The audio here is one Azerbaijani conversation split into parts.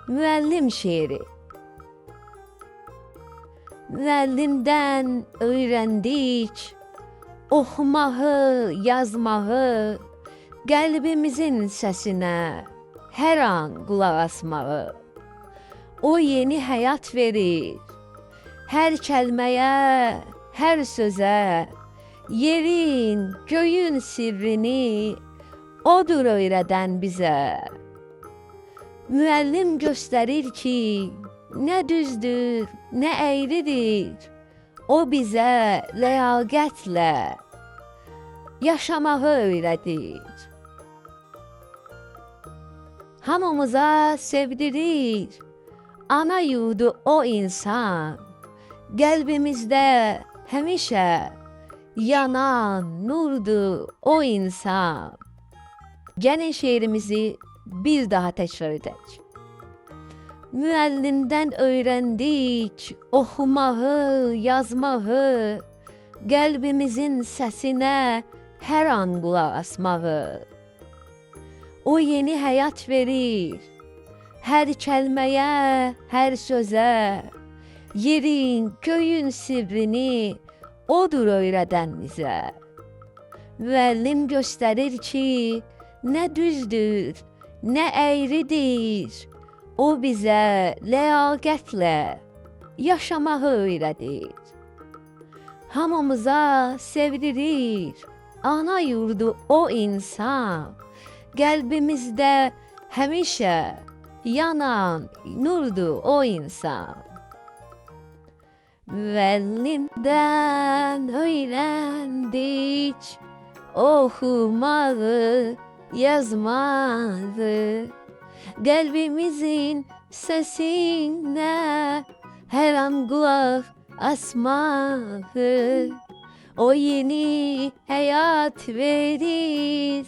Müəllim şeiri. Müəllimdən öyrəndik oxumağı, yazmağı, qəlbimizin səsinə hər an qulaq asmağı. O yeni həyat verir hər kəlməyə, hər sözə, yerin, göyün sirrini odur öyrədən bizə. Müəllim göstərir ki, nə düzdür, nə əyridir. O bizə ləyaqətlə yaşamağı öyrədir. Hamımıza sevdirir ana yurdu o insan. Qəlbimizdə həmişə yanan nurdur o insan. Gəlin şeirimizi bir daha təkrar edək. Müəllimdən öyrəndik oxumağı, yazmağı, qəlbimizin səsinə hər an qulaq asmağı. O yeni həyat verir hər kəlməyə, hər sözə, yerin, göyün sirrini odur öyrədən bizə. Müəllim göstərir ki, nə düzdür, nə əyridir. O bizə ləyaqətlə yaşamağı öyrədir. Hamımıza sevdirir ana yurdu o insan. Qəlbimizdə həmişə yanan nurdur o insan. Müəllimdən öyrəndik oxumağı, yazmağı, qəlbimizin səsinə hər an qulaq asmağı. O yeni həyat verir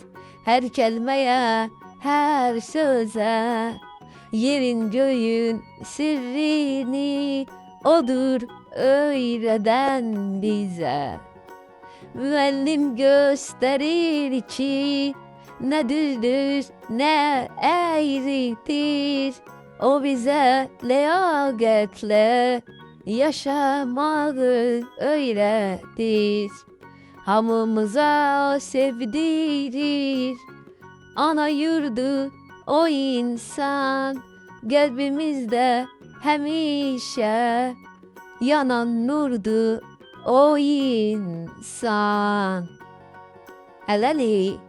hər kəlməyə, hər sözə, yerin göyün sirrini odur öyrədən bizə. Müəllim göstərir ki, nə düzdür, nə əyridir. O bizə ləyaqətlə yaşamağı öyrədir. Hamımıza sevdirir ana yurdu o insan. Qəlbimizdə həmişə yanan nurdur o insan. Hələlik.